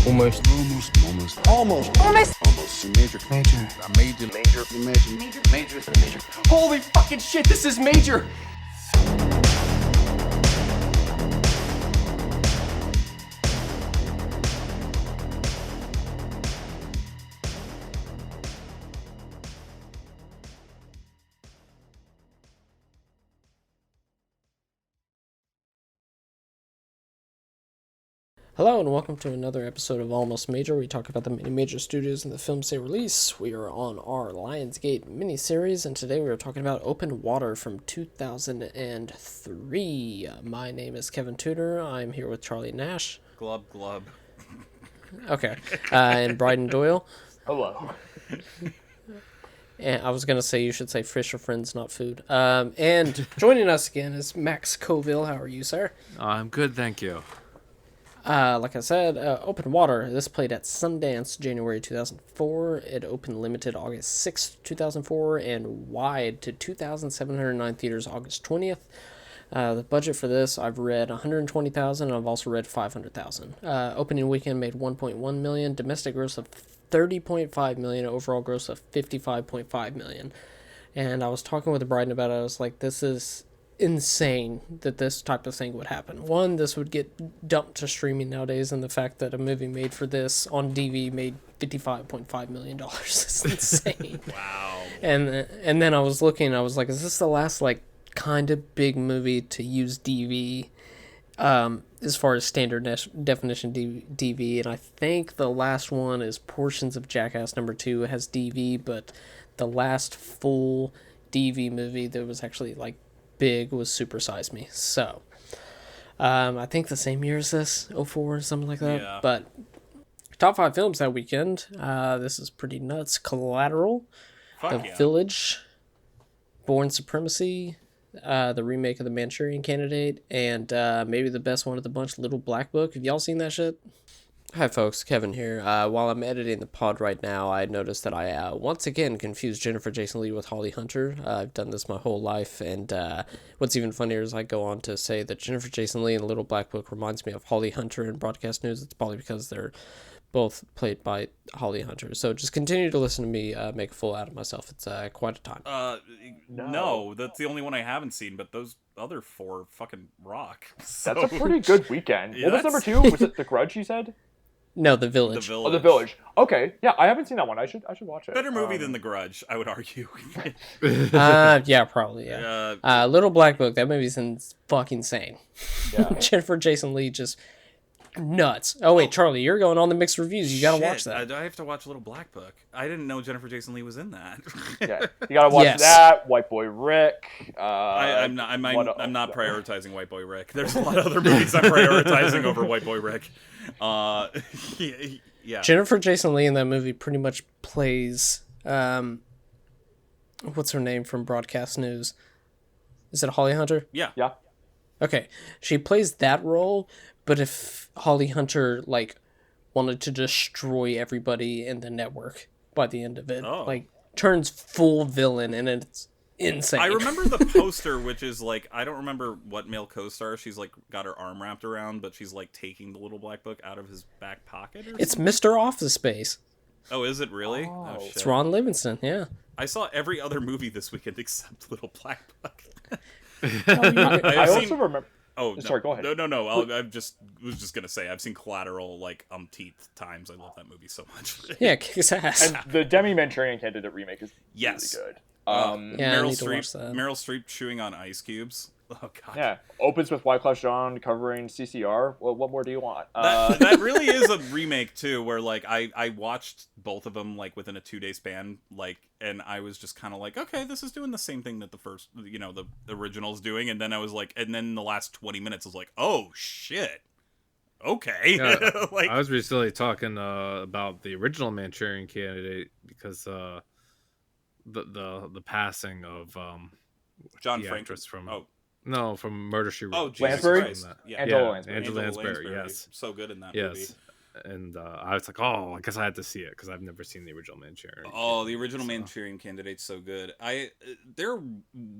Almost. Major. Holy fucking shit, this is major! Hello and welcome to another episode of Almost Major. We talk about the many major studios and the films they release. We are on our Lionsgate miniseries, and today we are talking about Open Water from 2003. My name is Kevin Tudor. I'm here with Charlie Nash. Glub, glub. Okay. And Bryden Doyle. Hello. And I was going to say you should say fish or friends, not food. And joining us again is Max Covill. How are you, sir? I'm good, thank you. Like I said, Open Water. This played at Sundance January 2004. It opened limited August 6th, 2004, and wide to 2,709 theaters August 20th. The budget for this, I've read 120,000, and I've also read 500,000. Opening weekend made 1.1 million, domestic gross of 30.5 million, overall gross of 55.5 million. And I was talking with Bryden about it. I was like, this is insane that this type of thing would happen. One, this would get dumped to streaming nowadays, and the fact that a movie made for this on DV made $55.5 million is insane. Wow. And then I was looking, I was like, is this the last like kind of big movie to use DV as far as standard definition DV? And I think the last one is portions of Jackass number 2 has DV, but the last full DV movie that was actually like big was Super Size Me. So I think the same year as this, 04 or something like that. Yeah. But top 5 films that weekend, this is pretty nuts. Collateral, Village, Born Supremacy, the remake of The Manchurian Candidate, and maybe the best one of the bunch, Little Black Book. Have y'all seen that shit? Hi folks, Kevin here. While I'm editing the pod right now, I noticed that I once again confused Jennifer Jason Leigh with Holly Hunter. I've done this my whole life, and what's even funnier is I go on to say that Jennifer Jason Leigh in Little Black Book reminds me of Holly Hunter in broadcast news. It's probably because they're both played by Holly Hunter. So just continue to listen to me make a fool out of myself. It's quite a time. No, that's the only one I haven't seen, but those other 4 fucking rock. So... That's a pretty good weekend. Yeah, what was number 2? Was it The Grudge, you said? No, The Village. Oh, The Village. Okay, yeah, I haven't seen that one. I should watch it. Better movie than The Grudge, I would argue. Yeah, probably, yeah. Little Black Book, that movie's fucking insane. Yeah. Jennifer Jason Leigh just nuts. Oh, wait, Charlie, you're going on the mixed reviews. You gotta watch that. I have to watch Little Black Book. I didn't know Jennifer Jason Leigh was in that. Yeah, you gotta watch that. White Boy Rick. I'm not prioritizing White Boy Rick. There's a lot of other movies I'm prioritizing over White Boy Rick. Yeah. Jennifer Jason Leigh in that movie pretty much plays what's her name from broadcast news? Is it Holly Hunter? Yeah. Okay, she plays that role, but if Holly Hunter like wanted to destroy everybody in the network by the end of it, like turns full villain, and it's insane. I remember the poster, which is like, I don't remember what male co-star she's like got her arm wrapped around, but she's like taking the Little Black Book out of his back pocket. It's Mr. Office Space. Oh, is it really? Oh shit. It's Ron Livingston. Yeah. I saw every other movie this weekend except Little Black Book. I also remember. Oh, sorry. Go ahead. No. I was just gonna say I've seen Collateral like umpteenth times. I love that movie so much. Yeah, kicks ass. And the Demi Manchurian Candidate remake is really good. Yeah, Meryl Streep chewing on ice cubes. Oh god. Yeah, opens with Wyclef Jean covering CCR. Well, what more do you want? That really is a remake too, where like I watched both of them like within a 2-day span, like, and I was just kind of like, okay, this is doing the same thing that the first, the original's doing, and then I was like, and then the last 20 minutes I was like, oh shit. Okay. Yeah, like, I was recently talking about the original Manchurian Candidate because the passing of John the Frank actress from from Murder She Wrote. Oh, Jesus Lansbury? Christ. Yeah. Angela Lansbury. Angela Lansbury, yes. So good in that yes. movie. and I was like, oh, I guess I had to see it because I've never seen the original Manchurian. Oh, the original Manchurian Candidate's so good. There are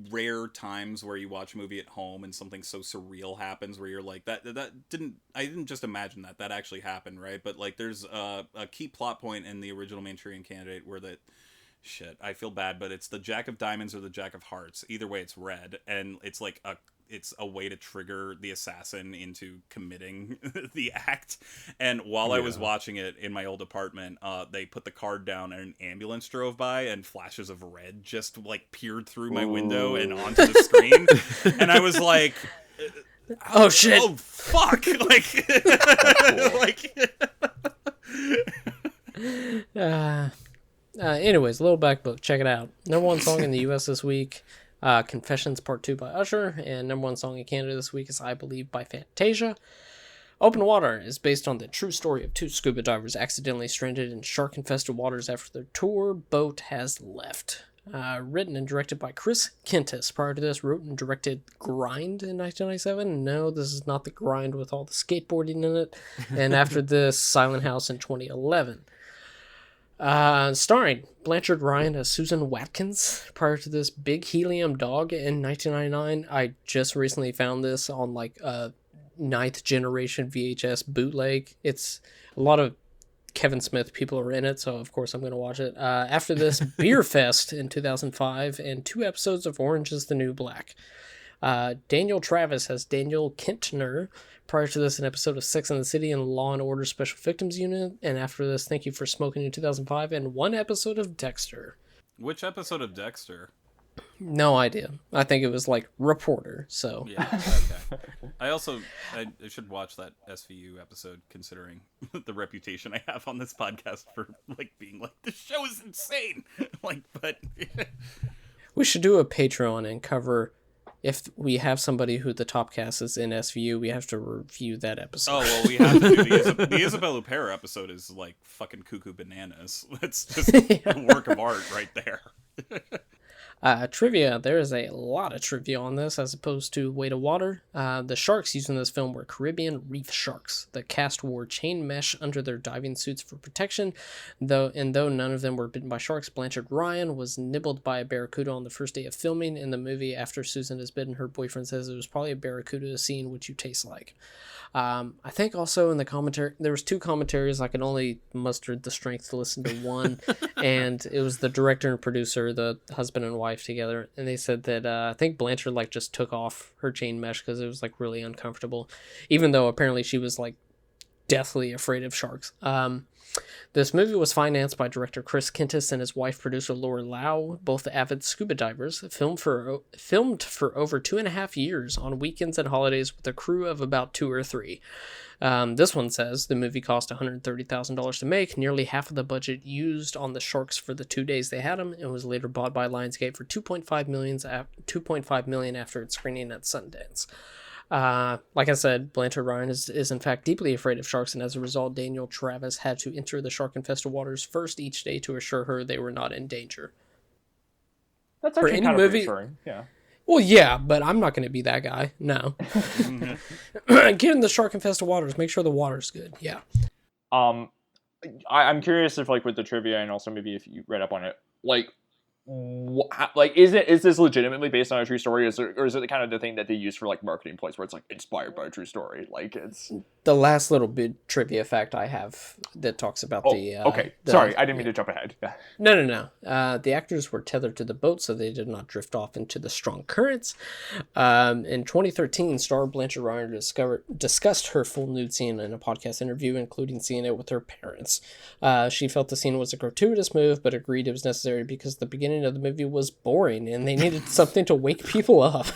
rare times where you watch a movie at home and something so surreal happens where you're like, I didn't just imagine that actually happened, right? But like, there's a key plot point in the original Manchurian Candidate where shit, I feel bad, but it's the Jack of Diamonds or the Jack of Hearts. Either way, it's red, and it's like it's a way to trigger the assassin into committing the act. And while I was watching it in my old apartment, they put the card down and an ambulance drove by and flashes of red just like peered through my window and onto the screen. And I was like, oh shit. Oh fuck. Anyways, Little Black Book, check it out. Number one song in the US this week, Confessions Part 2 by Usher, and number one song in Canada this week is I Believe by Fantasia. Open Water is based on the true story of two scuba divers accidentally stranded in shark-infested waters after their tour boat has left. Written and directed by Chris Kintis. Prior to this, wrote and directed Grind in 1997. No, this is not the Grind with all the skateboarding in it. And after this, Silent House in 2011. Starring Blanchard Ryan as Susan Watkins. Prior to this, Big Helium Dog in 1999. I just recently found this on like a 9th generation VHS bootleg. It's a lot of Kevin Smith people are in it, so of course I'm going to watch it. After this, Beer Fest in 2005, and 2 episodes of Orange is the New Black. Daniel Travis as Daniel Kintner. Prior to this, an episode of Sex and the City and Law and Order Special Victims Unit. And after this, Thank You for Smoking in 2005, and 1 episode of Dexter. Which episode of Dexter? No idea. I think it was like Reporter, so. Yeah, okay. I should watch that SVU episode, considering the reputation I have on this podcast for like being like, this show is insane. But we should do a Patreon and cover, if we have somebody who the top cast is in SVU, we have to review that episode. Oh, well, we have to do the Isabelle Huppert episode is like fucking cuckoo bananas. It's just a work of art right there. Trivia. There is a lot of trivia on this as opposed to Weight of Water. The sharks used in this film were Caribbean reef sharks. The cast wore chain mesh under their diving suits for protection. Though none of them were bitten by sharks, Blanchard Ryan was nibbled by a barracuda on the first day of filming in the movie. After Susan is bitten, her boyfriend says it was probably a barracuda scene which you taste like. I think also in the commentary, there was 2 commentaries. I could only muster the strength to listen to one, and it was the director and producer, the husband and wife together, and they said that I think Blanchard like just took off her chain mesh because it was like really uncomfortable, even though apparently she was like deathly afraid of sharks. This movie was financed by director Chris Kintis and his wife, producer Laura Lau, both avid scuba divers. Filmed for over 2.5 years on weekends and holidays with a crew of about 2 or 3. This one says the movie cost $130,000 to make, nearly half of the budget used on the sharks for the 2 days they had them, and was later bought by Lionsgate for $2.5 million after its screening at Sundance. Like I said, Blanchard Ryan is in fact deeply afraid of sharks, and as a result, Daniel Travis had to enter the shark-infested waters first each day to assure her they were not in danger. That's actually kind of reassuring. Yeah. Well, yeah, but I'm not going to be that guy. No. Get in the shark-infested waters. Make sure the water's good. Yeah. I'm curious if, like, with the trivia, and also maybe if you read up on it, like, is this legitimately based on a true story, or is it the kind of the thing that they use for like marketing points where it's like inspired by a true story? Like, it's the last little bit trivia fact I have that talks about sorry, I didn't mean to jump ahead. No. The actors were tethered to the boat so they did not drift off into the strong currents. In 2013, star Blanchard Ryan discussed her full nude scene in a podcast interview, including seeing it with her parents. She felt the scene was a gratuitous move, but agreed it was necessary because the beginning of the movie was boring and they needed something to wake people up.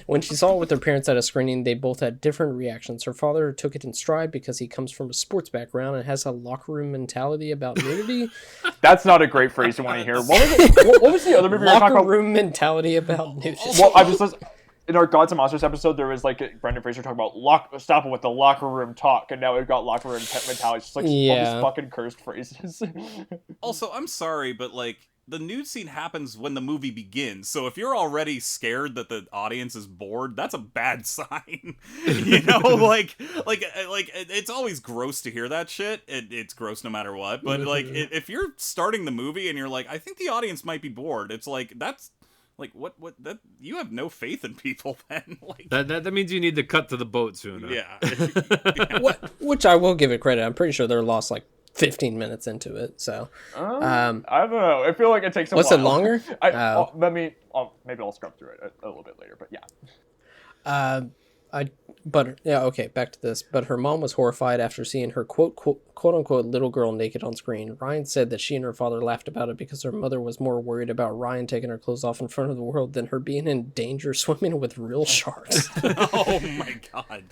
When she saw it with her parents at a screening, they both had different reactions. Her father took it in stride because he comes from a sports background and has a locker room mentality about nudity. That's not a great phrase to want to hear. What was the other movie we were talking about? Locker room mentality about nudity. Well, I just in our Gods and Monsters episode, there was like Brendan Fraser talking about stop it with the locker room talk, and now we've got locker room mentality. It's just like all these fucking cursed phrases. Also, I'm sorry, but like, the nude scene happens when the movie begins. So if you're already scared that the audience is bored, that's a bad sign. You know, like it's always gross to hear that shit. It's gross no matter what. But like, if you're starting the movie and you're like, I think the audience might be bored, it's like, that's like, what that, you have no faith in people then. Like that means you need to cut to the boat sooner. yeah. Which I will give it credit. I'm pretty sure they're lost like 15 minutes into it. So I don't know. I feel like it takes a was while. it longer? Maybe I'll scrub through it a little bit later. But yeah. Back to this. But her mom was horrified after seeing her quote unquote little girl naked on screen. Ryan said that she and her father laughed about it because her mother was more worried about Ryan taking her clothes off in front of the world than her being in danger swimming with real sharks. Oh my god.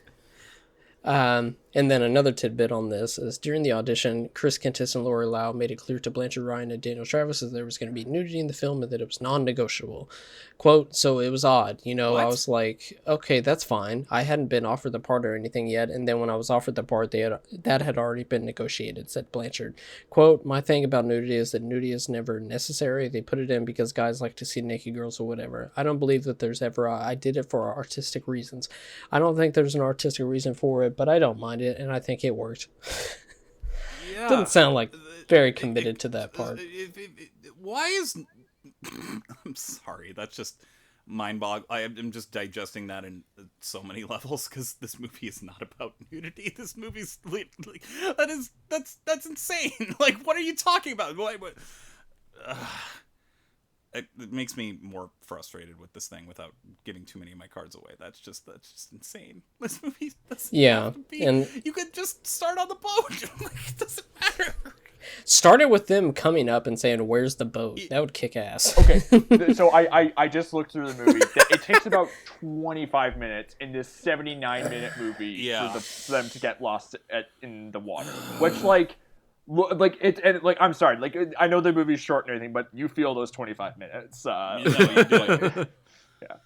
And then another tidbit on this is during the audition, Chris Kentis and Lori Lau made it clear to Blanchard Ryan and Daniel Travis that there was going to be nudity in the film and that it was non-negotiable. Quote, so it was odd. You know, What? I was like, okay, that's fine. I hadn't been offered the part or anything yet. And then when I was offered the part, that had already been negotiated, said Blanchard. Quote, my thing about nudity is that nudity is never necessary. They put it in because guys like to see naked girls or whatever. I don't believe that there's ever I did it for artistic reasons. I don't think there's an artistic reason for it, but I don't mind it, and I think it worked. Yeah. Doesn't sound like very committed to that part. Why is... I'm sorry, that's just mind-boggling. I'm just digesting that in so many levels, because this movie is not about nudity. This movie's... like, that's insane. Like, what are you talking about? It makes me more frustrated with this thing without giving too many of my cards away. That's just insane. This movie doesn't have to be. And you could just start on the boat. Like, it doesn't matter. Started with them coming up and saying, "Where's the boat?" That would kick ass. Okay, so I just looked through the movie. It takes about 25 minutes in this 79-minute movie for them to get lost in the water, which I'm sorry, like I know the movie's short and everything, but you feel those 25 minutes. You do. Yeah.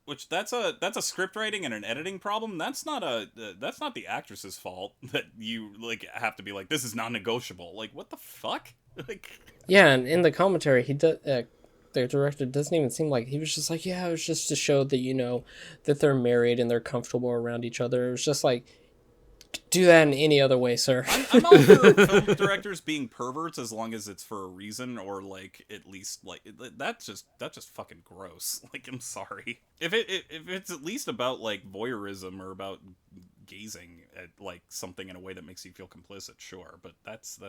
Which that's a script writing and an editing problem. That's not the actress's fault that you like have to be like, this is non-negotiable. Like, what the fuck? Like, yeah, and in the commentary, he does. The director doesn't even seem like, he was just like, yeah, it was just to show that, you know, that they're married and they're comfortable around each other. It was just like, do that in any other way, sir. I'm all for film directors being perverts as long as it's for a reason, or like at least like that's just fucking gross. Like, I'm sorry if it's at least about like voyeurism or about gazing at like something in a way that makes you feel complicit, sure, but that's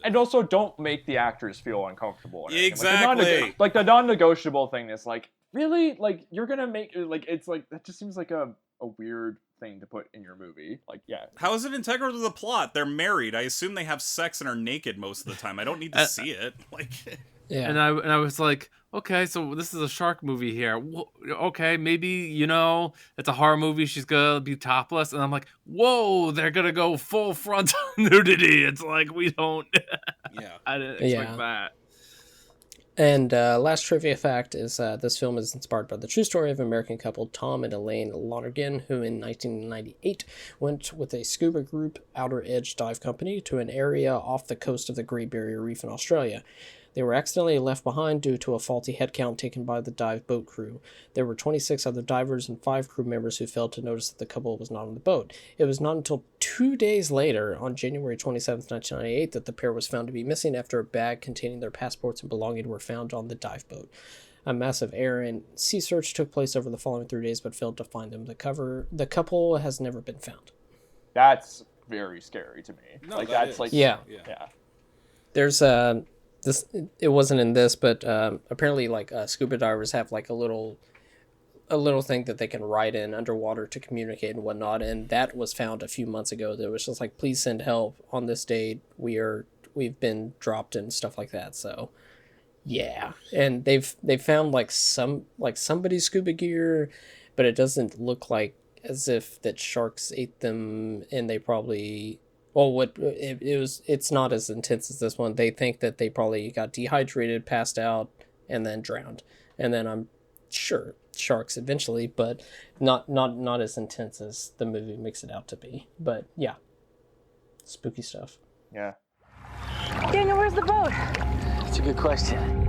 and also don't make the actors feel uncomfortable. Exactly. Like the non-negotiable thing is like, really, like you're gonna make like, it's like that just seems like a weird thing to put in your movie. Like, yeah, how is it integral to the plot? They're married. I assume they have sex and are naked most of the time. I don't need to see it. Like, yeah. And I was like, okay, so this is a shark movie here. Okay, maybe, you know, it's a horror movie. She's gonna be topless, and I'm like, whoa, they're gonna go full frontal nudity. It's like, we don't. Yeah, I didn't expect that. And last trivia fact is this film is inspired by the true story of American couple Tom and Elaine Lonergan, who in 1998 went with a scuba group Outer Edge Dive Company to an area off the coast of the Great Barrier Reef in Australia. They were accidentally left behind due to a faulty head count taken by the dive boat crew. There were 26 other divers and 5 crew members who failed to notice that the couple was not on the boat. It was not until 2 days later, on January 27, 1998, that the pair was found to be missing after a bag containing their passports and belongings were found on the dive boat. A massive air and sea search took place over the following 3 days, but failed to find them. The couple has never been found. That's very scary to me. No, like, that that's is. like, Yeah. There's this, it wasn't in this, but apparently like scuba divers have like a little thing that they can write in underwater to communicate and whatnot, and that was found a few months ago. That was just like, please send help on this date. We've been dropped and stuff like that. So yeah, and they've found like somebody's scuba gear, but it doesn't look like as if that sharks ate them, and they probably. Well, it's not as intense as this one. They think that they probably got dehydrated, passed out, and then drowned. And then I'm sure sharks eventually, but not as intense as the movie makes it out to be. But yeah, spooky stuff. Yeah. Daniel, where's the boat? That's a good question.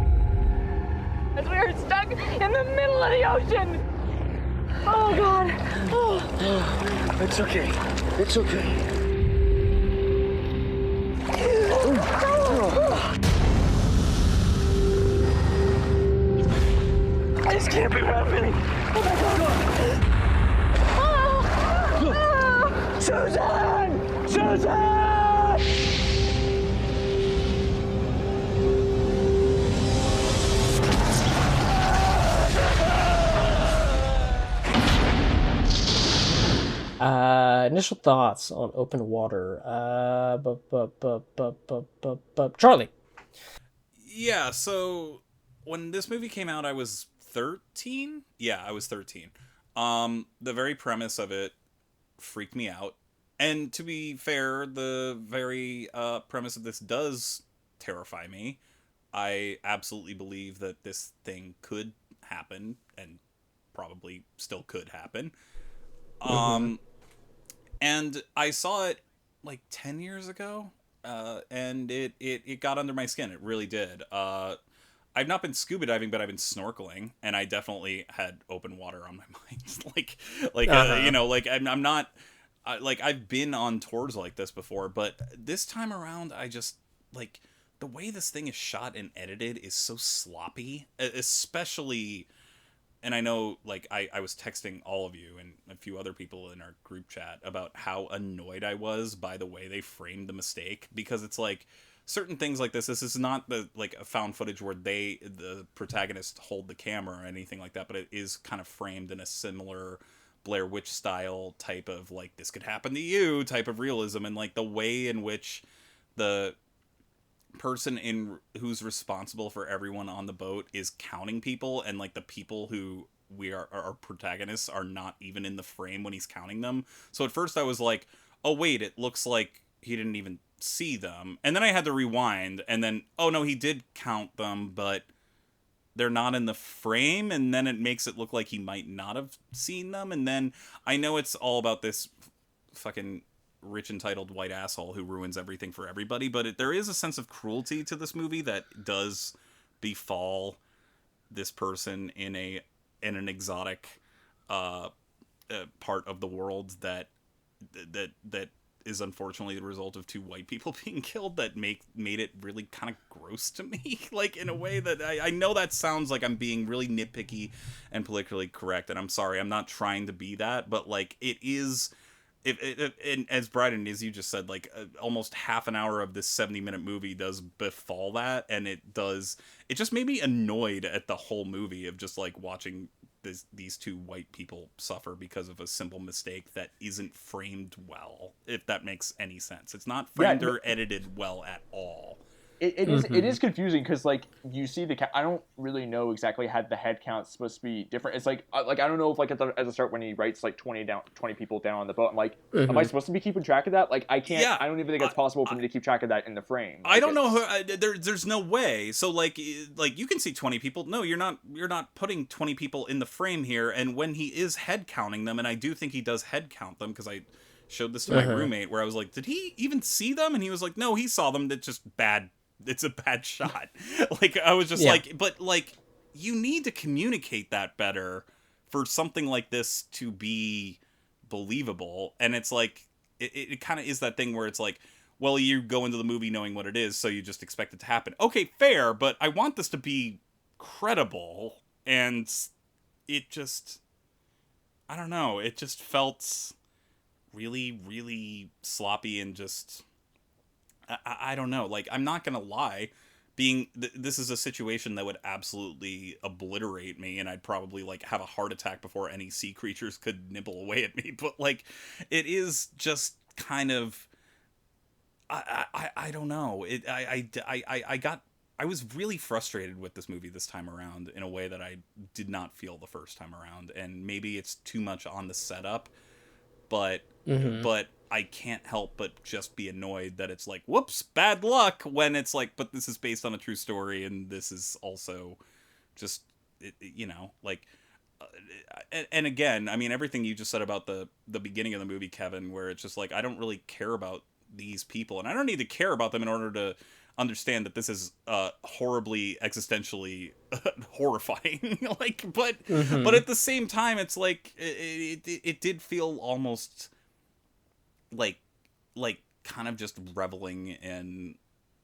as we are stuck in the middle of the ocean. Oh, God. Oh. It's okay. It's okay. This can't be happening. Oh, my God. Susan! Susan! Initial thoughts on Open Water. Charlie. Yeah, so when this movie came out, I was 13. Yeah, I was 13. The very premise of it freaked me out. And to be fair, the very premise of this does terrify me. I absolutely believe that this thing could happen, and probably still could happen. And I saw it like 10 years ago, and it got under my skin. It really did. I've not been scuba diving, but I've been snorkeling, and I definitely had open water on my mind. You know, like I'm not, like I've been on tours like this before, but this time around, I just like the way this thing is shot and edited is so sloppy, especially. And I know, like, I was texting all of you and a few other people in our group chat about how annoyed I was by the way they framed the mistake, because it's like certain things like this is not like a found footage where the protagonist hold the camera or anything like that, but it is kind of framed in a similar Blair Witch style type of like this could happen to you type of realism, and like the way in which the person who's responsible for everyone on the boat is counting people, and like the people who our protagonists are not even in the frame when he's counting them. So at first I was like, oh wait, it looks like he didn't even see them, and then I had to rewind, and then oh no, he did count them, but they're not in the frame, and then it makes it look like he might not have seen them. And then I know it's all about this fucking rich entitled white asshole who ruins everything for everybody, but there is a sense of cruelty to this movie that does befall this person in an exotic part of the world that is unfortunately the result of two white people being killed, that made it really kind of gross to me. Like in a way that I know that sounds like I'm being really nitpicky and politically correct, and I'm sorry, I'm not trying to be that, but like it is. And as Bryden, as you just said, like almost half an hour of this 70-minute movie does befall that, and it just made me annoyed at the whole movie of just like watching these two white people suffer because of a simple mistake that isn't framed well, if that makes any sense. It's not framed or edited well at all. It is confusing because like you see I don't really know exactly how the head count's supposed to be different. It's like I don't know if like at the start when he writes like 20 people down on the boat, I'm like, am I supposed to be keeping track of that? Like I can't. Yeah, I don't even think it's possible for me to keep track of that in the frame. I don't know. There's no way. So like you can see 20 people. No, you're not putting 20 people in the frame here. And when he is head counting them, and I do think he does head count them, because I showed this to my roommate where I was like, did he even see them? And he was like, no, he saw them. That's just bad. It's a bad shot. Like I was just like, but like you need to communicate that better for something like this to be believable. And it's like it kind of is that thing where it's like, well, you go into the movie knowing what it is, so you just expect it to happen. Okay, fair, but I want this to be credible, and it just, I don't know, it just felt really, really sloppy and just. I don't know. Like, I'm not gonna lie. This is a situation that would absolutely obliterate me, and I'd probably like have a heart attack before any sea creatures could nibble away at me. But like, it is just kind of. I don't know. I was really frustrated with this movie this time around in a way that I did not feel the first time around, and maybe it's too much on the setup, but I can't help but just be annoyed that it's like, whoops, bad luck, when it's like, but this is based on a true story, and this is also just, you know, like, and again, I mean, everything you just said about the beginning of the movie, Kevin, where it's just like, I don't really care about these people, and I don't need to care about them in order to understand that this is horribly existentially horrifying. Like, but at the same time, it's like it did feel almost like kind of just reveling in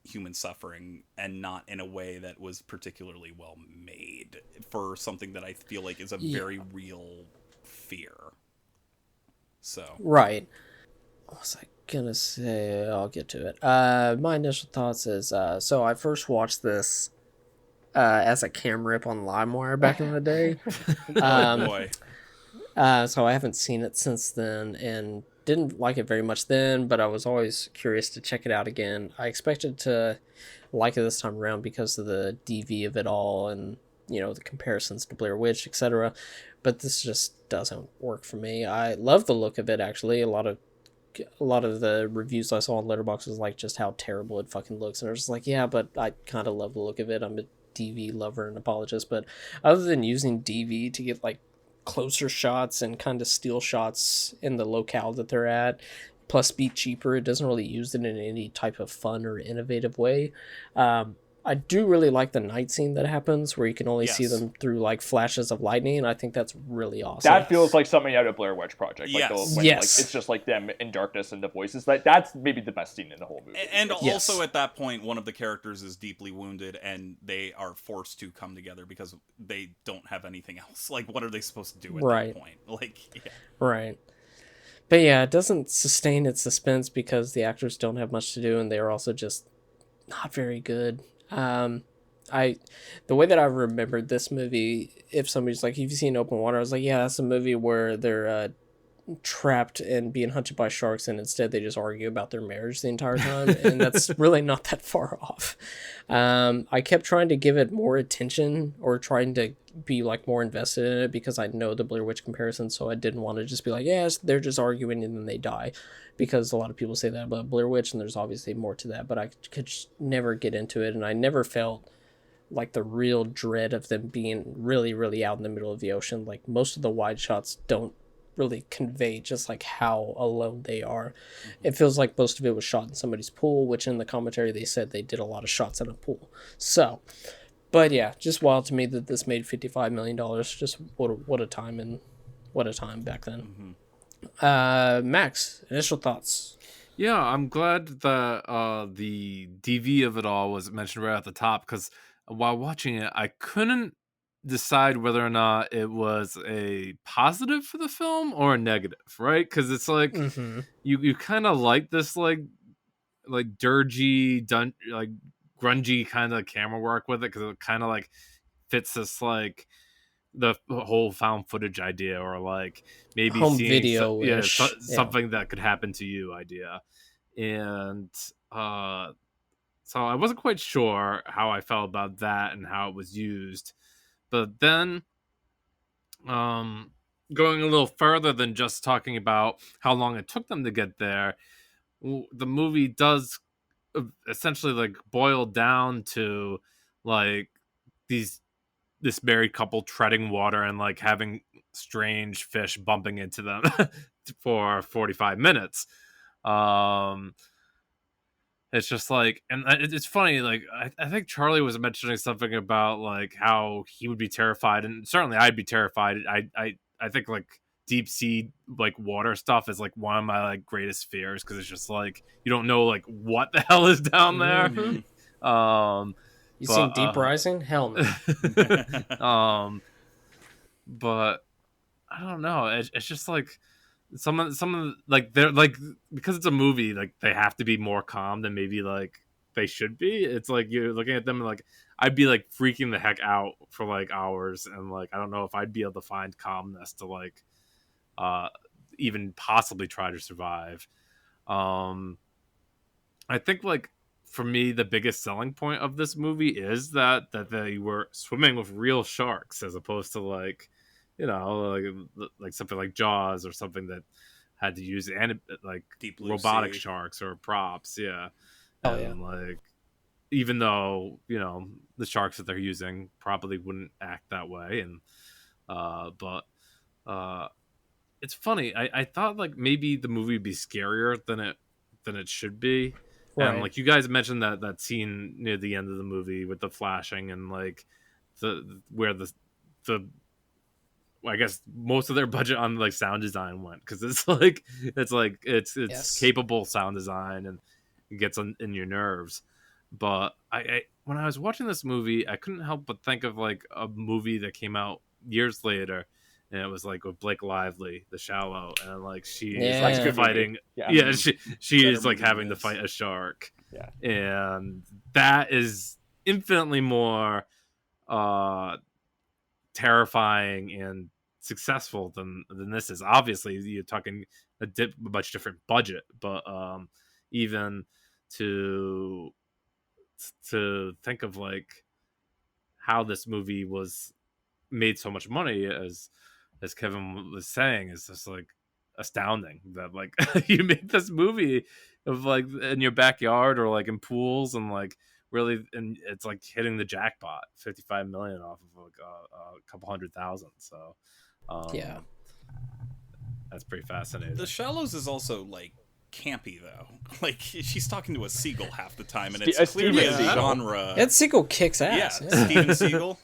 human suffering, and not in a way that was particularly well made for something that I feel like is a very real fear. So Right. What was I gonna say? I'll get to it. My initial thoughts is so I first watched this as a cam rip on LimeWire back in the day. oh boy. So I haven't seen it since then, and didn't like it very much then, but I was always curious to check it out again. I expected to like it this time around because of the DV of it all, and the comparisons to Blair Witch, etc. But this just doesn't work for me. I love the look of it, actually. A lot of the reviews I saw on Letterboxd was like just how terrible it fucking looks, and I was just like, yeah, but I kind of love the look of it. I'm a DV lover and apologist, but other than using DV to get like closer shots and kind of still shots in the locale that they're at, plus be cheaper, it doesn't really use it in any type of fun or innovative way. I do really like the night scene that happens where you can only see them through like flashes of lightning, and I think that's really awesome. That feels like something out of Blair Witch Project. Like Yes. like, it's just like them in darkness and the voices. That's maybe the best scene in the whole movie. And also at that point, one of the characters is deeply wounded, and they are forced to come together because they don't have anything else. Like, what are they supposed to do at that point? Like, yeah. Right. But yeah, it doesn't sustain its suspense because the actors don't have much to do, and they are also just not very good. The way that I remembered this movie, if somebody's like, "Have you seen Open Water?" I was like, "Yeah, that's a movie where they're trapped and being hunted by sharks, and instead they just argue about their marriage the entire time," and that's really not that far off. I kept trying to give it more attention, or trying to be like more invested in it, because I know the Blair Witch comparison, so I didn't want to just be like, yes, they're just arguing and then they die, because a lot of people say that about Blair Witch, and there's obviously more to that, but I could just never get into it, and I never felt like the real dread of them being really, really out in the middle of the ocean. Like, most of the wide shots don't really convey just like how alone they are. It feels like most of it was shot in somebody's pool, which in the commentary they said they did a lot of shots in a pool. So, but yeah, just wild to me that this made $55 million. Just what a time, and what a time back then. Max, initial thoughts? Yeah, I'm glad that the DV of it all was mentioned right at the top, because while watching it, I couldn't decide whether or not it was a positive for the film or a negative, right? Because it's like you kind of like this like dirgy, like grungy kind of camera work with it, because it kind of like fits this like the whole found footage idea, or like maybe home seeing video something that could happen to you idea. And so I wasn't quite sure how I felt about that and how it was used. But then going a little further than just talking about how long it took them to get there, the movie does essentially like boil down to like this married couple treading water and like having strange fish bumping into them for 45 minutes. It's just like, and it's funny, like I think Charlie was mentioning something about like how he would be terrified, and certainly I'd be terrified. I think like deep sea like water stuff is like one of my like greatest fears, because it's just like you don't know like what the hell is down there. You seen Deep Rising? Hell no. But I don't know. It's just like some of like they're like, because it's a movie, like they have to be more calm than maybe like they should be. It's like you're looking at them and like I'd be like freaking the heck out for like hours, and like I don't know if I'd be able to find calmness to like even possibly try to survive. I think like for me the biggest selling point of this movie is that they were swimming with real sharks, as opposed to like, you know, like something like Jaws, or something that had to use like Deep blue robotic sea. sharks or props. Yeah. Oh, And like, even though, you know, the sharks that they're using probably wouldn't act that way. And but it's funny. I thought like maybe the movie would be scarier than it should be. Right. And like you guys mentioned that scene near the end of the movie with the flashing and like where the I guess most of their budget on like sound design went, because it's Yes. capable sound design and it gets in your nerves. But I when I was watching this movie, I couldn't help but think of like a movie that came out years later, and it was like with Blake Lively, The Shallow, and like she is Yeah. like fighting, Yeah. she Better is like movie having than to this. fight a shark, Yeah. and that is infinitely more terrifying and successful than this is. Obviously, you're talking a much different budget, but even to think of like how this movie was made so much money, as Kevin was saying, is just like astounding that like you make this movie of like in your backyard or like in pools, and like really, and it's like hitting the jackpot, 55 million off of like a couple 100,000. So Yeah. that's pretty fascinating. The Shallows is also like campy though. Like she's talking to a seagull half the time, and it's A clearly a Steven Seagal. genre. That sequel kicks Yeah, ass. Yeah. Steven Seagal.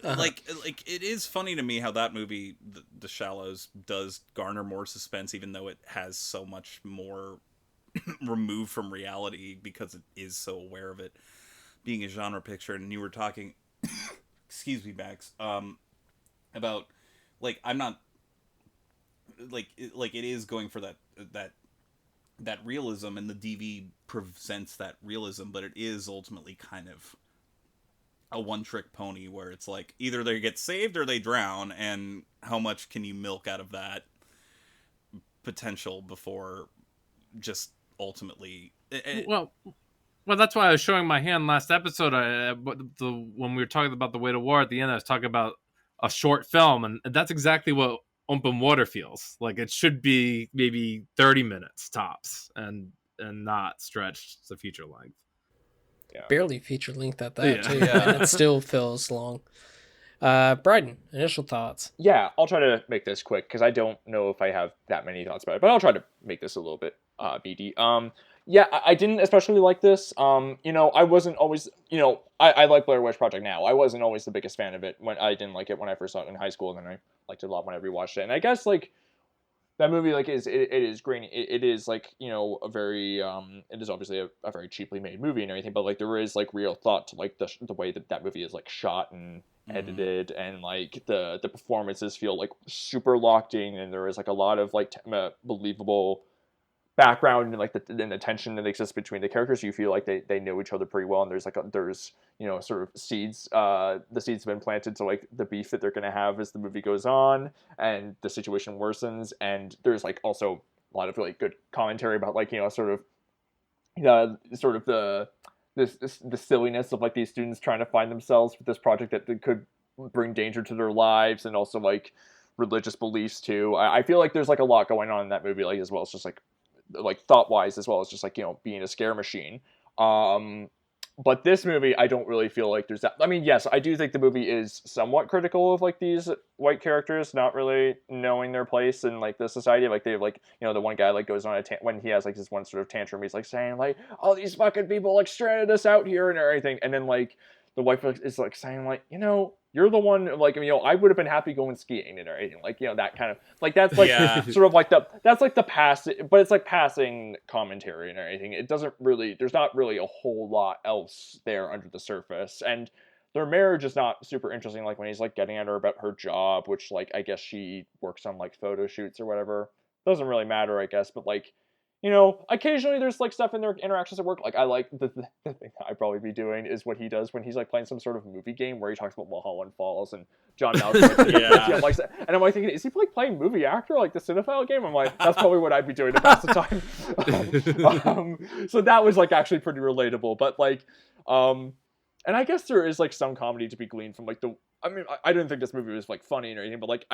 Like it is funny to me how that movie, The Shallows, does garner more suspense, even though it has so much more removed from reality because it is so aware of it being a genre picture. And you were talking, excuse me, Max, about like I'm not like it is going for that realism, and the DV presents that realism, but it is ultimately kind of a one-trick pony where it's like either they get saved or they drown, and how much can you milk out of that potential before just ultimately Well, that's why I was showing my hand last episode. When we were talking about The Way to War at the end, I was talking about a short film, and that's exactly what Open Water feels like. It should be maybe 30 minutes tops, and not stretched to feature length. Barely feature length at that, Yeah. too. And it still feels long. Bryden, initial thoughts. Yeah, I'll try to make this quick because I don't know if I have that many thoughts about it, but I'll try to make this a little bit meaty. Yeah, I didn't especially like this. I wasn't always, I like Blair Witch Project now. I wasn't always the biggest fan of it. When I didn't like it when I first saw it in high school, and then I liked it a lot when I rewatched it. And I guess like that movie like it is grainy. It is like a very it is obviously a very cheaply made movie and everything, but like there is like real thought to like the way that movie is like shot and edited, and like the performances feel like super locked in, and there is like a lot of like believable background and like the tension that exists between the characters. You feel like they know each other pretty well, and there's sort of seeds, the seeds have been planted to like the beef that they're going to have as the movie goes on and the situation worsens. And there's like also a lot of really good commentary about like the silliness of like these students trying to find themselves with this project that could bring danger to their lives, and also like religious beliefs too. I feel like there's like a lot going on in that movie, like as well as just like thought wise, as well as just like being a scare machine. But this movie, I don't really feel like there's that. I mean, yes, I do think the movie is somewhat critical of like these white characters not really knowing their place in like the society. Like they have like the one guy like goes on when he has like this one sort of tantrum, he's like saying like, all these fucking people like stranded us out here and everything, and then like the wife is like saying like, you're the one, like, I would have been happy going skiing and everything, like, that kind of, like, that's like sort of like that's like the past, but it's like passing commentary and everything. It doesn't really, there's not really a whole lot else there under the surface, and their marriage is not super interesting. Like when he's like getting at her about her job, which like I guess she works on like photo shoots or whatever, doesn't really matter, I guess, but like, occasionally there's like stuff in their interactions at work. Like I like the thing that I'd probably be doing is what he does when he's like playing some sort of movie game where he talks about Mulholland Falls and John Malkovich. Yeah. And I'm like thinking, is he like playing movie actor, like the cinephile game? I'm like, that's probably what I'd be doing to pass the time. So that was like actually pretty relatable. But like, and I guess there is like some comedy to be gleaned from like I didn't think this movie was like funny or anything, but like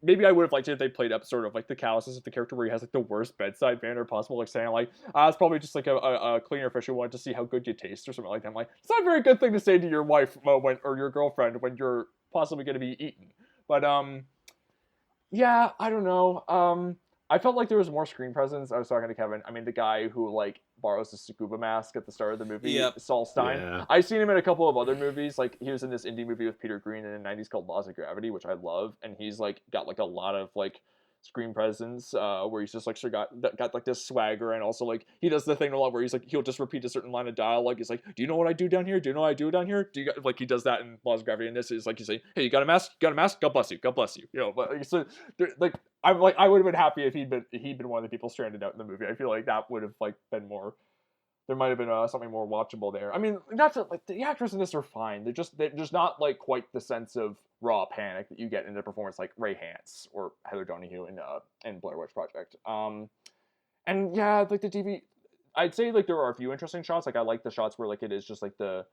maybe I would have liked it if they played up sort of like the callousness of the character where he has like the worst bedside manner possible, like saying like, it's probably just like a cleaner fish who wanted to see how good you taste or something like that. I'm like, it's not a very good thing to say to your wife or your girlfriend when you're possibly going to be eaten. But yeah, I don't know. I felt like there was more screen presence. I was talking to Kevin. I mean, the guy who like borrows the scuba mask at the start of the movie, Yep. Saul Stein. Yeah. I've seen him in a couple of other movies. Like he was in this indie movie with Peter Green in the '90s called Laws of Gravity, which I love. And he's like got like a lot of like screen presence, where he's just like got like this swagger, and also like he does the thing a lot where he's like he'll just repeat a certain line of dialogue. He's like, "Do you know what I do down here? Do you know what I do down here? Do you got, like he does that in Laws of Gravity?" And this is like he's like, "Hey, you got a mask? You got a mask? God bless you. God bless you." You know, but like, so like I'm like I would have been happy if he'd been one of the people stranded out in the movie. I feel like that would have like been more. There might have been something more watchable there. I mean, not to, like the actors in this are fine. There's not like quite the sense of raw panic that you get in the performance like Ray Hance or Heather Donahue in Blair Witch Project. And yeah, like the TV, I'd say like there are a few interesting shots. Like I like the shots where like it is just like the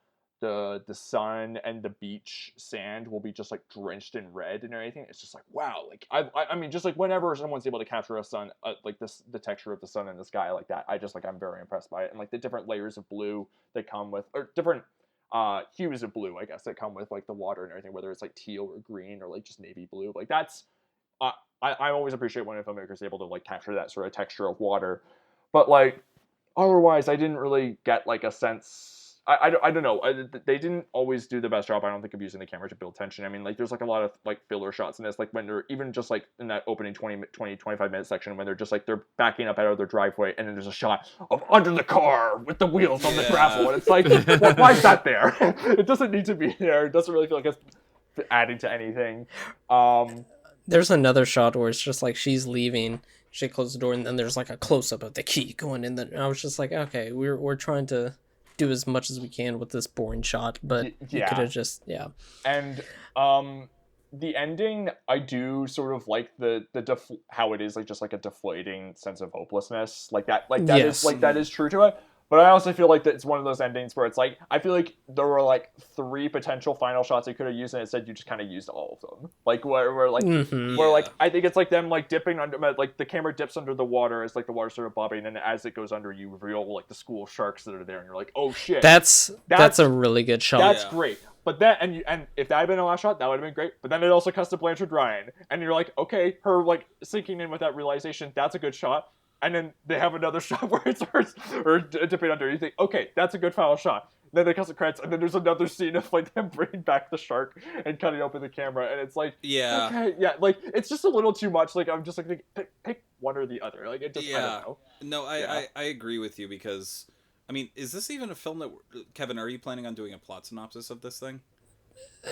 sun and the beach sand will be just like drenched in red and everything. It's just like wow. Like I mean just like whenever someone's able to capture a sun like the texture of the sun in the sky like that, I'm very impressed by it. And like the different layers of blue that come with, or different hues of blue, I guess, that come with like the water and everything, whether it's like teal or green or like just navy blue. Like that's I always appreciate when a filmmaker is able to like capture that sort of texture of water. But like otherwise, I didn't really get like a sense. I don't know. They didn't always do the best job, I don't think, of using the camera to build tension. I mean, like, there's, like, a lot of, like, filler shots in this. Like, when they're even just, like, in that opening 25-minute section when they're just, like, they're backing up out of their driveway and then there's a shot of under the car with the wheels on the gravel. And it's like, well, why is that there? It doesn't need to be there. It doesn't really feel like it's adding to anything. There's another shot where it's just, like, she's leaving. She closes the door and then there's, like, a close-up of the key going in. And I was just like, okay, we're trying to do as much as we can with this boring shot, but you could have just And the ending, I do sort of like the how it is like just like a deflating sense of hopelessness, like that Yes. that is true to it. But I also feel like that it's one of those endings where it's like I feel like there were like 3 potential final shots you could have used, and instead you just kind of used all of them. Like where like where like I think it's like them like dipping under, like the camera dips under the water as like the water sort of bobbing, and as it goes under, you reveal like the school of sharks that are there, and you're like, oh shit. That's a really good shot. That's great. But then, and if that had been a last shot, that would have been great. But then it also cuts to Blanchard Ryan, and you're like, okay, her like sinking in with that realization, that's a good shot. And then they have another shot where it's her dipping under. You think, okay, that's a good final shot. Then they cut the credits, and then there's another scene of like them bringing back the shark and cutting open the camera, and it's like, okay, like it's just a little too much. Like I'm just like pick one or the other. Like it just I don't know. No, I agree with you because, I mean, is this even a film that Kevin? Are you planning on doing a plot synopsis of this thing?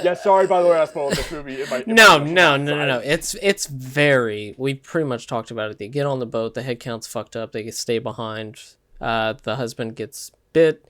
Yeah, sorry, by the way, I spoiled this movie. No. It's very. We pretty much talked about it. They get on the boat. The head count's fucked up. They stay behind. The husband gets bit.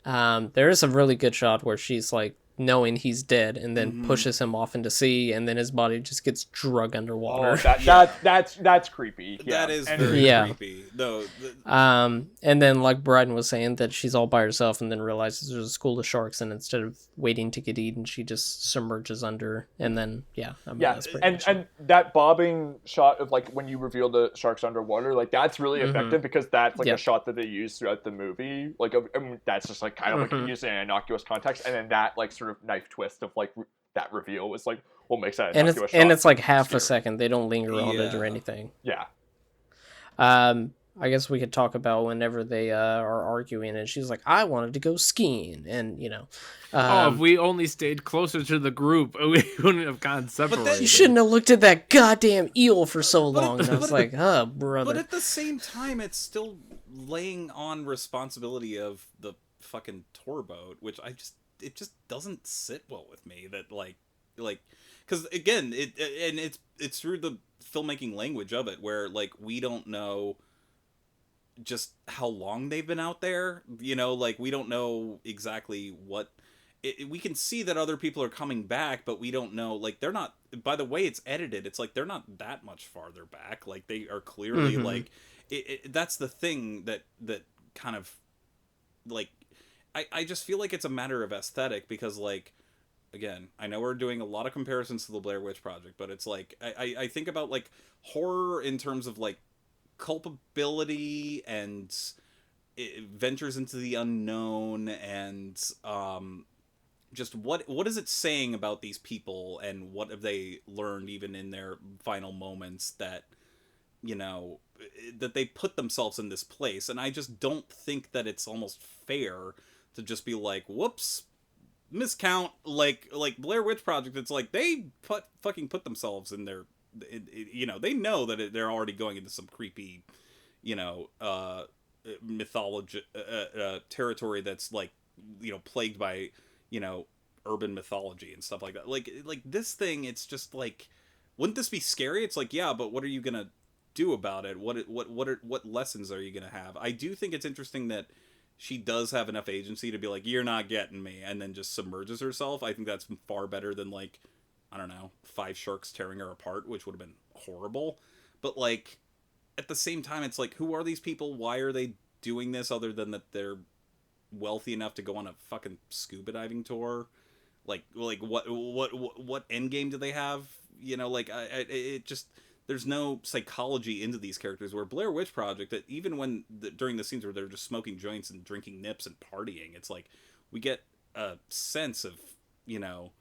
There is a really good shot where she's like knowing he's dead and then pushes him off into sea, and then his body just gets drug underwater. That's creepy. Yeah. That is very creepy. No. And then like Bryden was saying that she's all by herself and then realizes there's a school of sharks, and instead of waiting to get eaten, she just submerges under, and then that's pretty much it. And that bobbing shot of like when you reveal the sharks underwater, like that's really effective because that's like a shot that they use throughout the movie. Like I mean, that's just like kind of like used in an innocuous context, and then that like sort of knife twist of like that reveal was like what makes that innocuous shot. And it's like half a second. They don't linger on it or anything. Yeah. I guess we could talk about whenever they are arguing, and she's like, "I wanted to go skiing," and if we only stayed closer to the group, we wouldn't have gotten separated. You shouldn't have looked at that goddamn eel for so long. And I was like, "Oh, brother." But at the same time, it's still laying on responsibility of the fucking tour boat, which it just doesn't sit well with me. That like, because again, it's through the filmmaking language of it where like we don't know just how long they've been out there, like we don't know exactly what we can see that other people are coming back, but we don't know, like they're not, by the way it's edited, it's like they're not that much farther back, like they are clearly like that's the thing that kind of like I just feel like it's a matter of aesthetic because like again, I know we're doing a lot of comparisons to the Blair Witch Project, but it's like I think about like horror in terms of like culpability and it ventures into the unknown and just what is it saying about these people and what have they learned even in their final moments that you know, that they put themselves in this place, and I just don't think that it's almost fair to just be like, whoops, miscount, like Blair Witch Project. It's like they fucking put themselves in their, you know, they know that they're already going into some creepy, you know, mythology territory that's like, you know, plagued by, you know, urban mythology and stuff like that. Like this thing, it's just like, wouldn't this be scary? It's like, yeah, but what are you gonna do about it? What lessons are you gonna have? I do think it's interesting that she does have enough agency to be like, you're not getting me, and then just submerges herself. I think that's far better than, like, I don't know, 5 sharks tearing her apart, which would have been horrible. But, like, at the same time, it's like, who are these people? Why are they doing this other than that they're wealthy enough to go on a fucking scuba diving tour? Like what end game do they have? You know, like, it just, there's no psychology into these characters, where Blair Witch Project, that even when during the scenes where they're just smoking joints and drinking nips and partying, it's like we get a sense of, you know,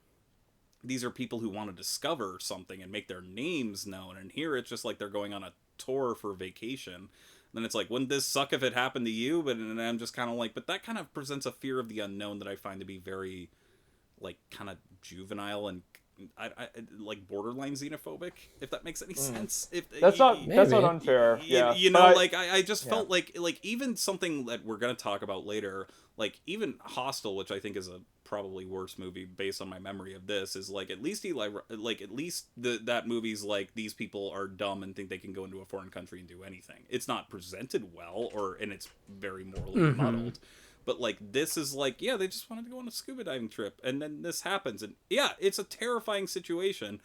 these are people who want to discover something and make their names known, and here it's just like they're going on a tour for vacation. And then it's like, wouldn't this suck if it happened to you? But and I'm just kind of like, but that kind of presents a fear of the unknown that I find to be very, like, kind of juvenile and I like borderline xenophobic, if that makes any sense. If that's not unfair. Yeah, you know, like I just felt like even something that we're gonna talk about later, like even Hostel, which I think is a probably worse movie based on my memory of this, is like, at least that movie's like, these people are dumb and think they can go into a foreign country and do anything. It's not presented well, and it's very morally muddled. But, like, this is like, yeah, they just wanted to go on a scuba diving trip, and then this happens, and yeah, it's a terrifying situation.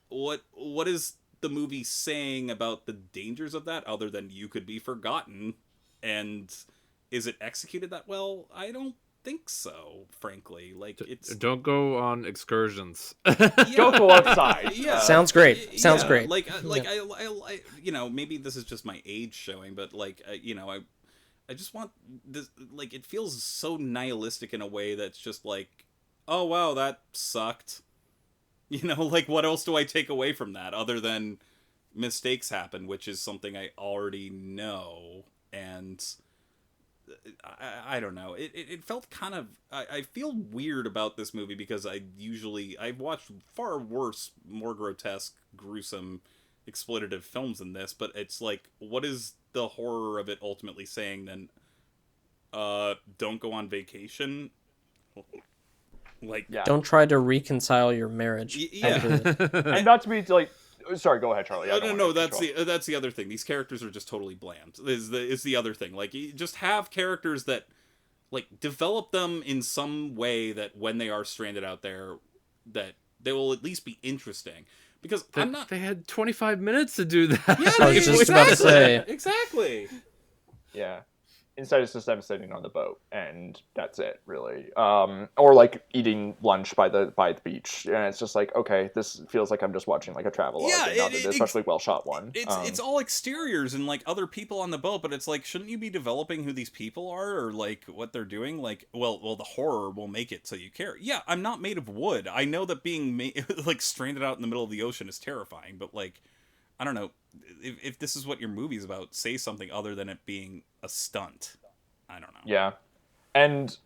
What is the movie saying about the dangers of that, other than you could be forgotten? And is it executed that well? I don't think so, frankly. Like, it's, don't go on excursions. Don't go outside. Yeah, sounds great. Sounds great. Like, I you know, maybe this is just my age showing, but, like, you know, I just want this, like, it feels so nihilistic in a way that's just like, oh wow, that sucked. You know, like, what else do I take away from that other than mistakes happen, which is something I already know. And I don't know. It felt kind of, I feel weird about this movie because I've watched far worse, more grotesque, gruesome, exploitative films than this, but it's like, what is the horror of it ultimately saying then? Don't go on vacation. Like, Yeah. Don't try to reconcile your marriage. Yeah. And not to be like, sorry, go ahead, Charlie. No, that's the other thing. These characters are just totally bland. Is the other thing. Like, you just have characters that, like, develop them in some way that when they are stranded out there, that they will at least be interesting. Because They had 25 minutes to do that. Yeah, I was just about to say. Exactly. Yeah. Instead, it's just them sitting on the boat, and that's it, really. Or like eating lunch by the beach, and it's just like, okay, this feels like I'm just watching like a travelogue, and not an especially well shot one. It's all exteriors and like other people on the boat, but it's like, shouldn't you be developing who these people are or like what they're doing? Like, well, the horror will make it so you care. Yeah, I'm not made of wood. I know that being like stranded out in the middle of the ocean is terrifying, but like, I don't know. If this is what your movie's about, say something other than it being a stunt. I don't know. Yeah, and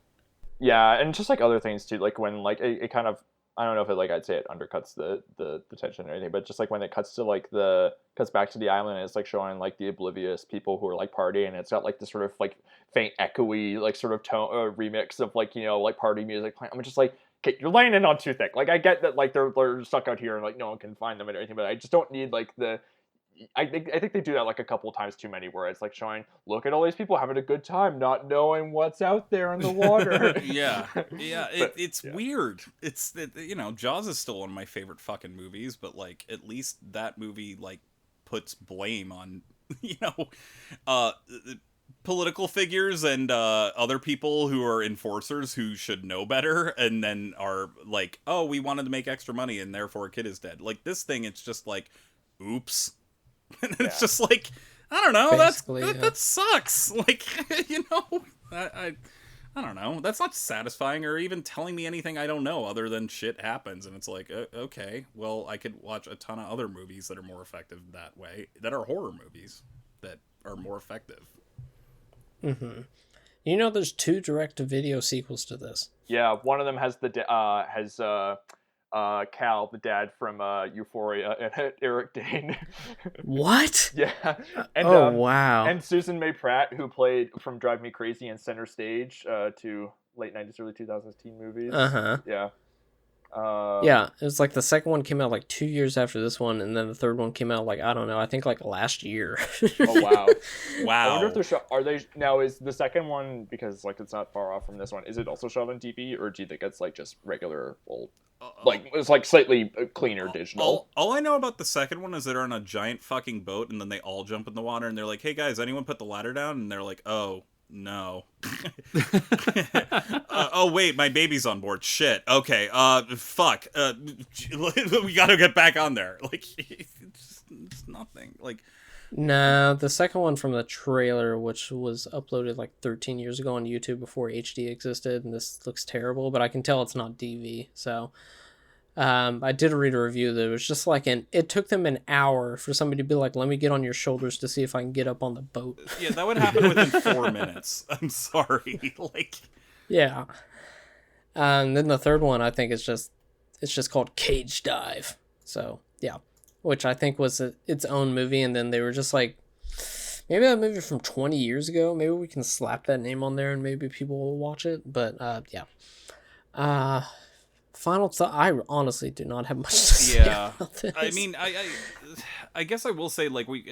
just like other things too, like when like it kind of, I don't know if it, like, I'd say it undercuts the tension or anything, but just like when it cuts back to the island, and it's like showing like the oblivious people who are like partying, and it's got like this sort of like faint echoey like sort of tone remix of like, you know, like party music playing. I'm just like, okay, you're laying it on too thick. Like, I get that like they're stuck out here and like no one can find them or anything, but I just don't need like the. I think they do that like a couple of times too many, where it's like showing, look at all these people having a good time, not knowing what's out there in the water. It's weird. You know, Jaws is still one of my favorite fucking movies, but like, at least that movie like puts blame on, you know, political figures and other people who are enforcers who should know better, and then are like, oh, we wanted to make extra money and therefore a kid is dead. Like, this thing, it's just like, oops. And it's just like, I don't know, that sucks. Like, you know, I I don't know. That's not satisfying or even telling me anything I don't know other than shit happens. And it's like, okay, well, I could watch a ton of other movies that are more effective that way, that are horror movies that are more effective. Mm-hmm. You know, there's 2 direct-to-video sequels to this. Yeah, one of them has Cal, the dad from Euphoria, and Eric Dane. What? Yeah. And, wow. And Susan May Pratt, who played from Drive Me Crazy and Center Stage, 2 late 90s, early 2000s teen movies. Uh-huh. Yeah. Yeah, it was like the second one came out like 2 years after this one, and then the third one came out like, I don't know, I think like last year. Oh, wow. Wow. I wonder if is the second one, because like it's not far off from this one, is it also shot on DV, or do you think it's like just regular old, like it's like slightly cleaner digital? All I know about the second one is they're on a giant fucking boat, and then they all jump in the water, and they're like, hey guys, anyone put the ladder down? And they're like, oh, no. Oh wait, my baby's on board. Shit. Okay. Fuck. We gotta get back on there. Like, it's nothing. Like, No, the second one from the trailer, which was uploaded like 13 years ago on YouTube before HD existed, and this looks terrible, but I can tell it's not DV. So, I did read a review that it was just like it took them an hour for somebody to be like, let me get on your shoulders to see if I can get up on the boat. yeah, that would happen within 4 minutes. I'm sorry. Like, Yeah. And then the third one, I think it's just called Cage Dive. So, yeah. Which I think was its own movie, and then they were just like, maybe that movie from 20 years ago, maybe we can slap that name on there and maybe people will watch it. But, yeah. Final thought, I honestly do not have much to say about this. I mean, I guess I will say, like, we've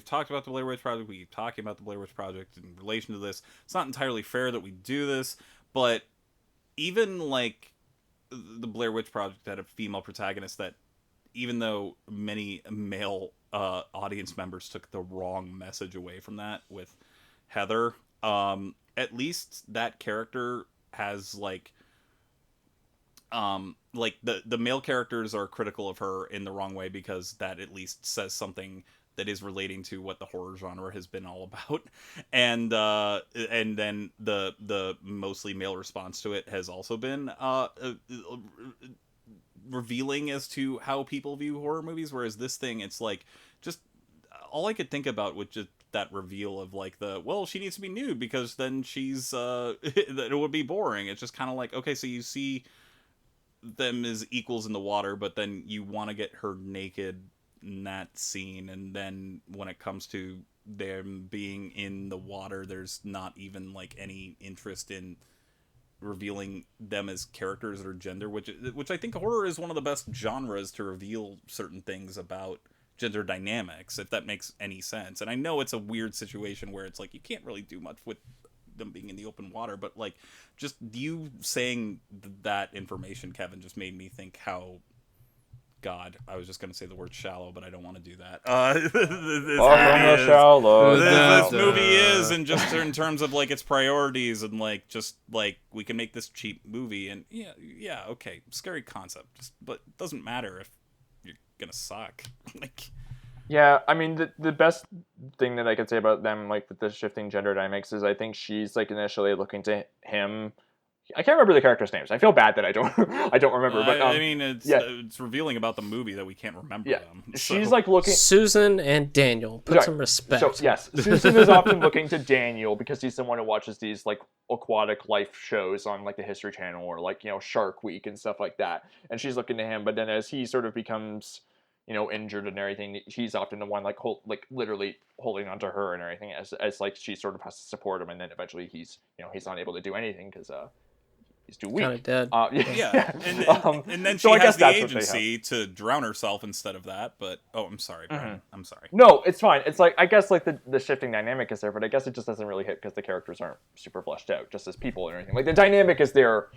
talked about the Blair Witch Project, we keep talking about the Blair Witch Project in relation to this. It's not entirely fair that we do this, but even, like, the Blair Witch Project had a female protagonist that, even though many male audience members took the wrong message away from that with Heather, at least that character has, like the male characters are critical of her in the wrong way, because that at least says something that is relating to what the horror genre has been all about, and then the mostly male response to it has also been revealing as to how people view horror movies, whereas this thing, it's like, just all I could think about with just that reveal of like she needs to be nude because then she's that it would be boring. It's just kind of like, okay, so you see them as equals in the water, but then you want to get her naked in that scene, and then when it comes to them being in the water, there's not even like any interest in revealing them as characters or gender, which I think horror is one of the best genres to reveal certain things about gender dynamics, if that makes any sense. And I know it's a weird situation where it's like you can't really do much with them being in the open water, but like, just you saying that information, Kevin, just made me think how, God, I was just going to say the word shallow, but I don't want to do that. This movie is, and just in terms of like its priorities, and like just like we can make this cheap movie, and yeah, okay, scary concept, but it doesn't matter if you're gonna suck. Like, yeah, I mean, the best thing that I could say about them, like with the shifting gender dynamics, is I think she's like initially looking to him. I can't remember the characters' names. I feel bad that I don't remember. But I mean, it's revealing about the movie that we can't remember them. So. She's like looking. Susan and Daniel, put some respect. So yes, Susan is often looking to Daniel because he's someone who watches these like aquatic life shows on like the History Channel or like Shark Week and stuff like that. And she's looking to him. But then as he sort of becomes injured and everything, he's often the one like literally holding onto her and everything as like she sort of has to support him, and then eventually he's he's not able to do anything because he's too weak. Kind of dead. Yeah. And then she has the agency to drown herself instead of that. But I'm sorry, Brian. I'm sorry. No, it's fine. It's like, I guess like the shifting dynamic is there, but I guess it just doesn't really hit because the characters aren't super fleshed out, just as people and everything. Like the dynamic is there,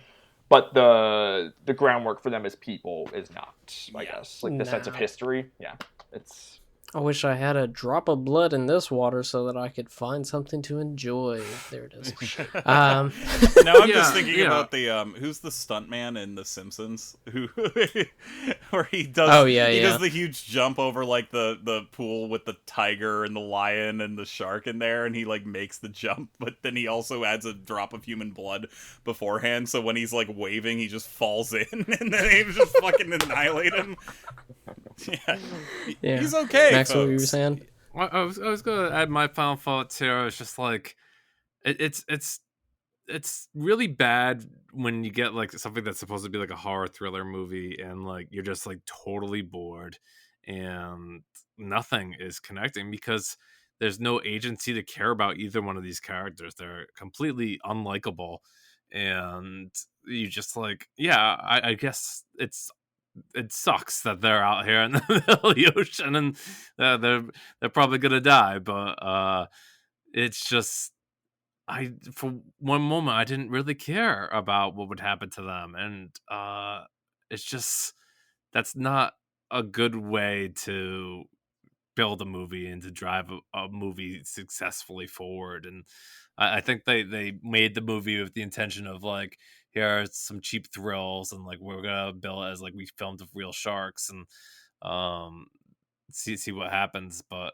but the groundwork for them as people is not. I guess like the sense of history. Yeah, it's. I wish I had a drop of blood in this water so that I could find something to enjoy. There it is. Now I'm Yeah, just thinking yeah. about the who's the stuntman in The Simpsons who where he does he does the huge jump over like the pool with the tiger and the lion and the shark in there, and he like makes the jump, but then he also adds a drop of human blood beforehand, so when he's like waving he just falls in and then they just fucking annihilate him. Yeah. He's okay. Max, what were you folks. saying? I was gonna add my final thoughts here. It's just like it's really bad when you get like something that's supposed to be like a horror thriller movie and like you're just like totally bored and nothing is connecting because there's no agency to care about either one of these characters. They're completely unlikable, and you just like, yeah, I guess it sucks that they're out here in the middle of the ocean and they're probably gonna die, but it's just for one moment I didn't really care about what would happen to them, and it's just that's not a good way to build a movie and to drive a movie successfully forward. And I think they made the movie with the intention of like, here are some cheap thrills and like we're gonna bill it as like we filmed with real sharks and see what happens, but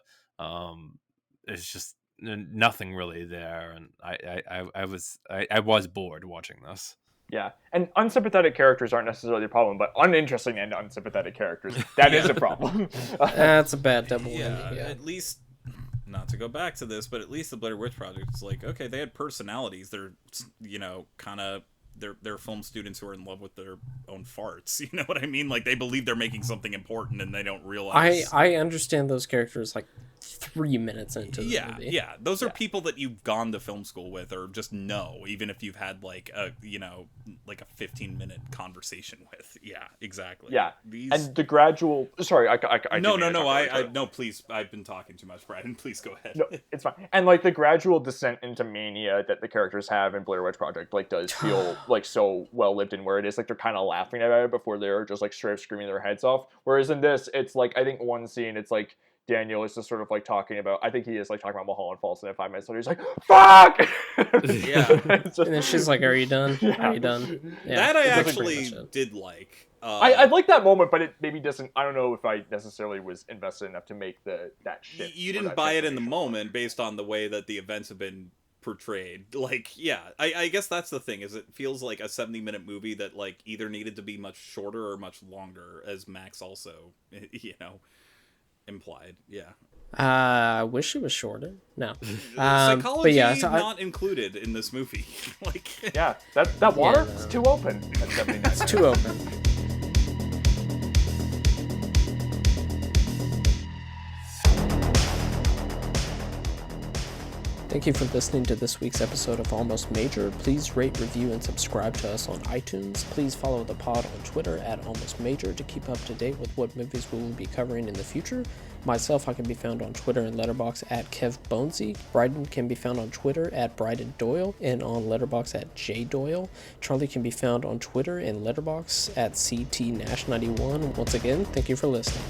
it's just nothing really there, and I was bored watching this. Yeah, and unsympathetic characters aren't necessarily a problem, but uninteresting and unsympathetic characters, that is a problem. That's a bad double whammy. Yeah, Yeah. at least, not to go back to this, but at least the Blair Witch Project is like, okay, they had personalities. They're, kind of, they're film students who are in love with their own farts. You know what I mean? Like, they believe they're making something important and they don't realize. I understand those characters like 3 minutes into the movie. Yeah. Those are people that you've gone to film school with or just know, even if you've had like a 15-minute conversation with. Yeah, exactly. Yeah, These... and the gradual. Sorry, I No, didn't mean to talk about it. no, please. I've been talking too much, Brandon. Please go ahead. No, it's fine. And like the gradual descent into mania that the characters have in Blair Witch Project, like does feel like so well lived in, where it is like they're kind of laughing about it before they're just like straight up screaming their heads off. Whereas in this, it's like I think one scene, it's like Daniel is just sort of like talking about. I think he is like talking about Mulholland Falls, and in 5 minutes later, he's like, "Fuck!" Yeah. It's just- And then she's like, "Are you done? Yeah. Are you done?" Yeah. That I That's pretty actually much it. did like. I like that moment, but it maybe doesn't. I don't know if I necessarily was invested enough to make that shit. You didn't buy it in the moment based on the way that the events have been portrayed. Like, yeah, I guess that's the thing, is it feels like a 70-minute movie that like either needed to be much shorter or much longer, as Max also, implied. Yeah. I wish it was shorter. No. Psychology but yeah, so not included in this movie. Like, Yeah, that water no. is too open. That's 79. it's too open. Thank you for listening to this week's episode of Almost Major. Please rate, review, and subscribe to us on iTunes. Please follow the pod on Twitter at Almost Major to keep up to date with what movies we will be covering in the future. Myself, I can be found on Twitter and Letterboxd at Kev Bonesy. Bryden can be found on Twitter at Bryden Doyle and on Letterboxd at J Doyle. Charlie can be found on Twitter and Letterboxd at CT Nash91. Once again, thank you for listening.